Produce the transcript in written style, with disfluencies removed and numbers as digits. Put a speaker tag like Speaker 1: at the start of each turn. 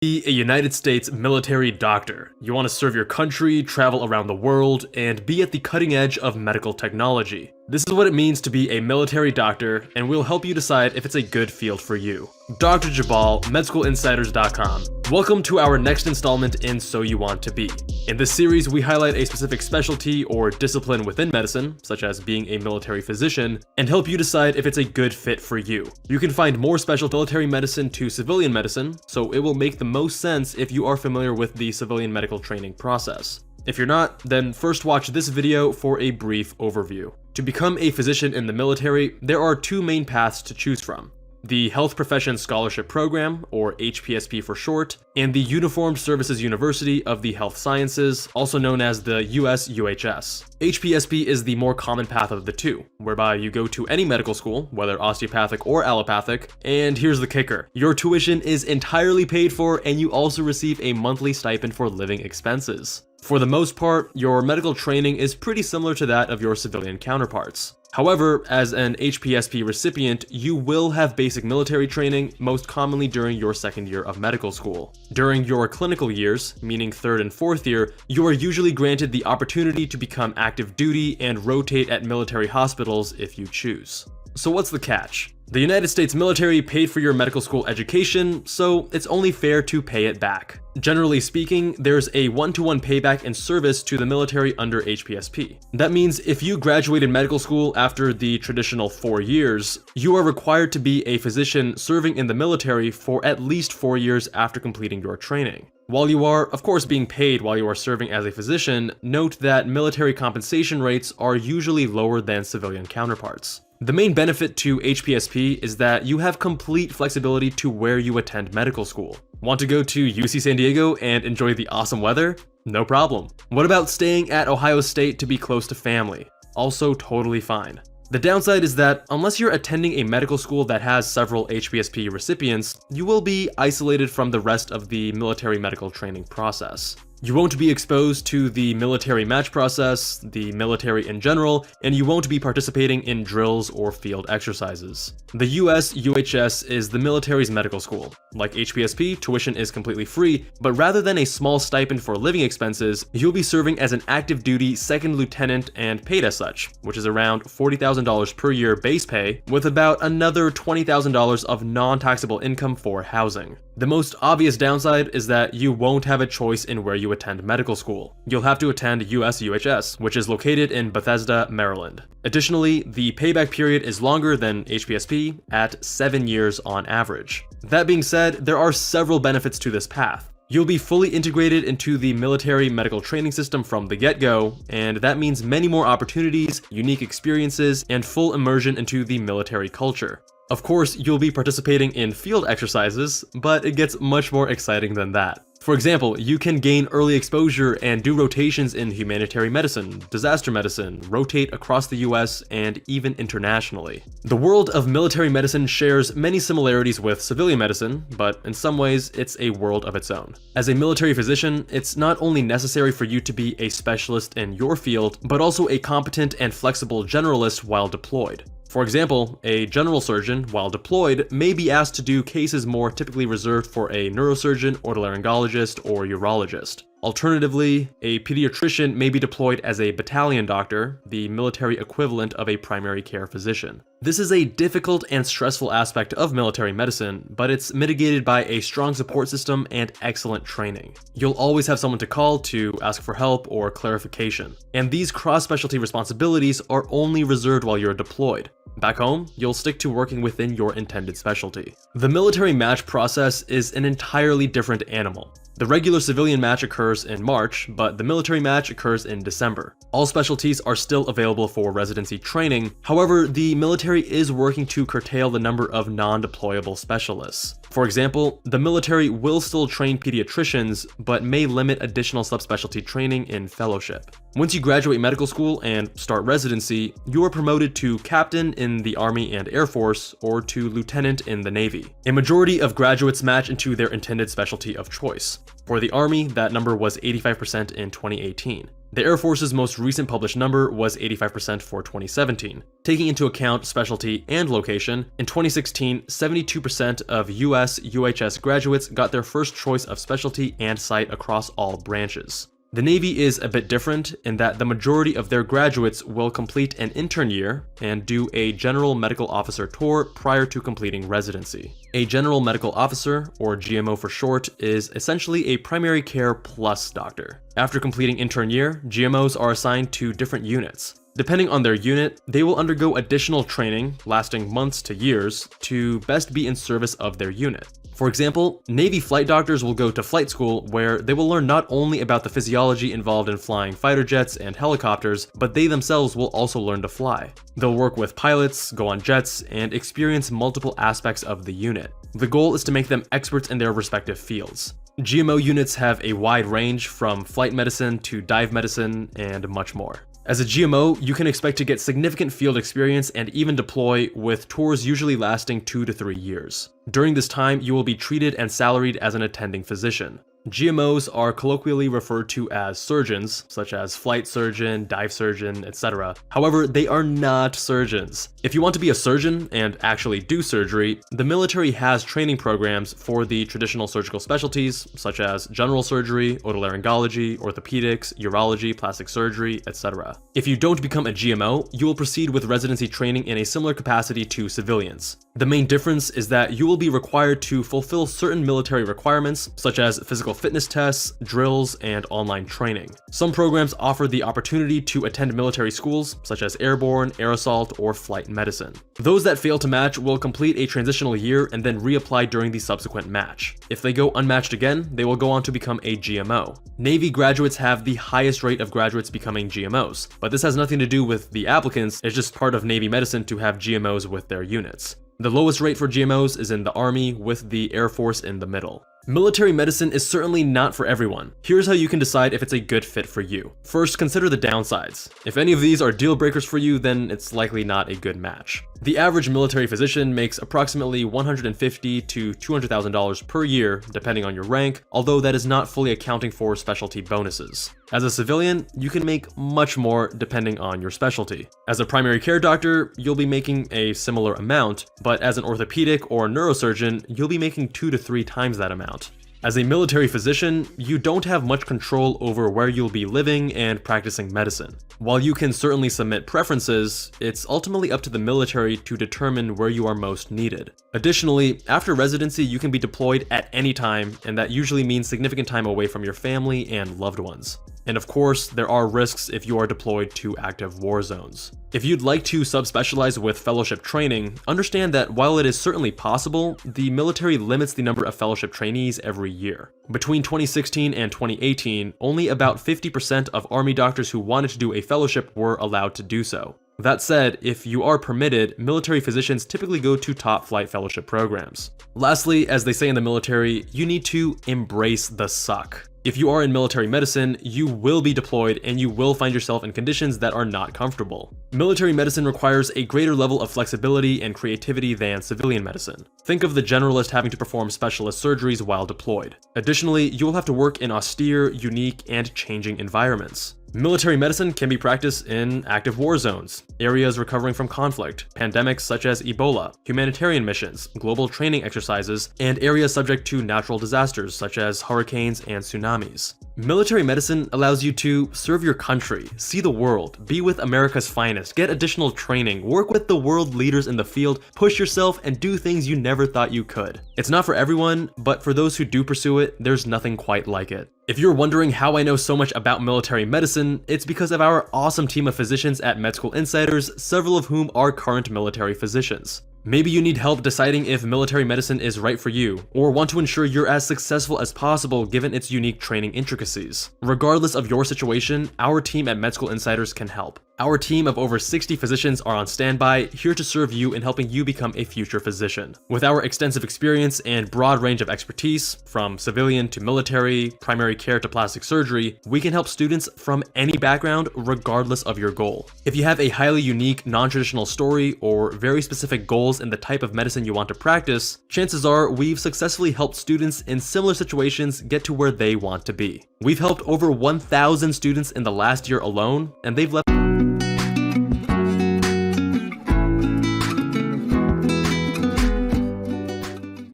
Speaker 1: Be a United States military doctor. You want to serve your country, travel around the world, and be at the cutting edge of medical technology. This is what it means to be a military doctor, and we'll help you decide if it's a good field for you. Dr. Jabal, MedSchoolInsiders.com. Welcome to our next installment in So You Want to Be. In this series, we highlight a specific specialty or discipline within medicine, such as being a military physician, and help you decide if it's a good fit for you. You can find more special military medicine to civilian medicine, so it will make the most sense if you are familiar with the civilian medical training process. If you're not, then first watch this video for a brief overview. To become a physician in the military, there are two main paths to choose from: the Health Professions Scholarship Program, or HPSP for short, and the Uniformed Services University of the Health Sciences, also known as the USUHS. HPSP is the more common path of the two, whereby you go to any medical school, whether osteopathic or allopathic, and here's the kicker: your tuition is entirely paid for, and you also receive a monthly stipend for living expenses. For the most part, your medical training is pretty similar to that of your civilian counterparts. However, as an HPSP recipient, you will have basic military training, most commonly during your second year of medical school. During your clinical years, meaning third and fourth year, you are usually granted the opportunity to become active duty and rotate at military hospitals if you choose. So what's the catch? The United States military paid for your medical school education, so it's only fair to pay it back. Generally speaking, there's a one-to-one payback in service to the military under HPSP. That means if you graduated medical school after the traditional 4 years, you are required to be a physician serving in the military for at least 4 years after completing your training. While you are, of course, being paid while you are serving as a physician, note that military compensation rates are usually lower than civilian counterparts. The main benefit to HPSP is that you have complete flexibility to where you attend medical school. Want to go to UC San Diego and enjoy the awesome weather? No problem. What about staying at Ohio State to be close to family? Also totally fine. The downside is that unless you're attending a medical school that has several HPSP recipients, you will be isolated from the rest of the military medical training process. You won't be exposed to the military match process, the military in general, and you won't be participating in drills or field exercises. The US UHS is the military's medical school. Like HPSP, tuition is completely free, but rather than a small stipend for living expenses, you'll be serving as an active duty second lieutenant and paid as such, which is around $40,000 per year base pay, with about another $20,000 of non-taxable income for housing. The most obvious downside is that you won't have a choice in where you attend medical school. You'll have to attend USUHS, which is located in Bethesda, Maryland. Additionally, the payback period is longer than HPSP at 7 years on average. That being said, there are several benefits to this path. You'll be fully integrated into the military medical training system from the get-go, and that means many more opportunities, unique experiences, and full immersion into the military culture. Of course, you'll be participating in field exercises, but it gets much more exciting than that. For example, you can gain early exposure and do rotations in humanitarian medicine, disaster medicine, rotate across the US, and even internationally. The world of military medicine shares many similarities with civilian medicine, but in some ways, it's a world of its own. As a military physician, it's not only necessary for you to be a specialist in your field, but also a competent and flexible generalist while deployed. For example, a general surgeon, while deployed, may be asked to do cases more typically reserved for a neurosurgeon, otolaryngologist, or urologist. Alternatively, a pediatrician may be deployed as a battalion doctor, the military equivalent of a primary care physician. This is a difficult and stressful aspect of military medicine, but it's mitigated by a strong support system and excellent training. You'll always have someone to call to ask for help or clarification, and these cross-specialty responsibilities are only reserved while you're deployed. Back home, you'll stick to working within your intended specialty. The military match process is an entirely different animal. The regular civilian match occurs in March, but the military match occurs in December. All specialties are still available for residency training. However, the military is working to curtail the number of non-deployable specialists. For example, the military will still train pediatricians, but may limit additional subspecialty training in fellowship. Once you graduate medical school and start residency, you are promoted to captain in the Army and Air Force, or to lieutenant in the Navy. A majority of graduates match into their intended specialty of choice. For the Army, that number was 85% in 2018. The Air Force's most recent published number was 85% for 2017. Taking into account specialty and location, in 2016, 72% of US UHS graduates got their first choice of specialty and site across all branches. The Navy is a bit different in that the majority of their graduates will complete an intern year and do a General Medical Officer tour prior to completing residency. A General Medical Officer, or GMO for short, is essentially a primary care plus doctor. After completing intern year, GMOs are assigned to different units. Depending on their unit, they will undergo additional training, lasting months to years, to best be in service of their unit. For example, Navy flight doctors will go to flight school where they will learn not only about the physiology involved in flying fighter jets and helicopters, but they themselves will also learn to fly. They'll work with pilots, go on jets, and experience multiple aspects of the unit. The goal is to make them experts in their respective fields. GMO units have a wide range from flight medicine to dive medicine and much more. As a GMO, you can expect to get significant field experience and even deploy, with tours usually lasting 2 to 3 years. During this time, you will be treated and salaried as an attending physician. GMOs are colloquially referred to as surgeons, such as flight surgeon, dive surgeon, etc. However, they are not surgeons. If you want to be a surgeon and actually do surgery, the military has training programs for the traditional surgical specialties, such as general surgery, otolaryngology, orthopedics, urology, plastic surgery, etc. If you don't become a GMO, you will proceed with residency training in a similar capacity to civilians. The main difference is that you will be required to fulfill certain military requirements, such as physical fitness tests, drills, and online training. Some programs offer the opportunity to attend military schools, such as airborne, air assault, or flight medicine. Those that fail to match will complete a transitional year and then reapply during the subsequent match. If they go unmatched again, they will go on to become a GMO. Navy graduates have the highest rate of graduates becoming GMOs, but this has nothing to do with the applicants. It's just part of Navy medicine to have GMOs with their units. The lowest rate for GMOs is in the Army, with the Air Force in the middle. Military medicine is certainly not for everyone. Here's how you can decide if it's a good fit for you. First, consider the downsides. If any of these are deal breakers for you, then it's likely not a good match. The average military physician makes approximately $150,000 to $200,000 per year, depending on your rank, although that is not fully accounting for specialty bonuses. As a civilian, you can make much more depending on your specialty. As a primary care doctor, you'll be making a similar amount, but as an orthopedic or neurosurgeon, you'll be making 2 to 3 times that amount. As a military physician, you don't have much control over where you'll be living and practicing medicine. While you can certainly submit preferences, it's ultimately up to the military to determine where you are most needed. Additionally, after residency, you can be deployed at any time, and that usually means significant time away from your family and loved ones. And of course, there are risks if you are deployed to active war zones. If you'd like to subspecialize with fellowship training, understand that while it is certainly possible, the military limits the number of fellowship trainees every year. Between 2016 and 2018, only about 50% of Army doctors who wanted to do a fellowship were allowed to do so. That said, if you are permitted, military physicians typically go to top flight fellowship programs. Lastly, as they say in the military, you need to embrace the suck. If you are in military medicine, you will be deployed and you will find yourself in conditions that are not comfortable. Military medicine requires a greater level of flexibility and creativity than civilian medicine. Think of the generalist having to perform specialist surgeries while deployed. Additionally, you will have to work in austere, unique, and changing environments. Military medicine can be practiced in active war zones, areas recovering from conflict, pandemics such as Ebola, humanitarian missions, global training exercises, and areas subject to natural disasters such as hurricanes and tsunamis. Military medicine allows you to serve your country, see the world, be with America's finest, get additional training, work with the world leaders in the field, push yourself, and do things you never thought you could. It's not for everyone, but for those who do pursue it, there's nothing quite like it. If you're wondering how I know so much about military medicine, it's because of our awesome team of physicians at Med School Insiders, several of whom are current military physicians. Maybe you need help deciding if military medicine is right for you, or want to ensure you're as successful as possible given its unique training intricacies. Regardless of your situation, our team at Med School Insiders can help. Our team of over 60 physicians are on standby, here to serve you in helping you become a future physician. With our extensive experience and broad range of expertise, from civilian to military, primary care to plastic surgery, we can help students from any background regardless of your goal. If you have a highly unique, non-traditional story or very specific goals in the type of medicine you want to practice, chances are we've successfully helped students in similar situations get to where they want to be. We've helped over 1,000 students in the last year alone, and they've left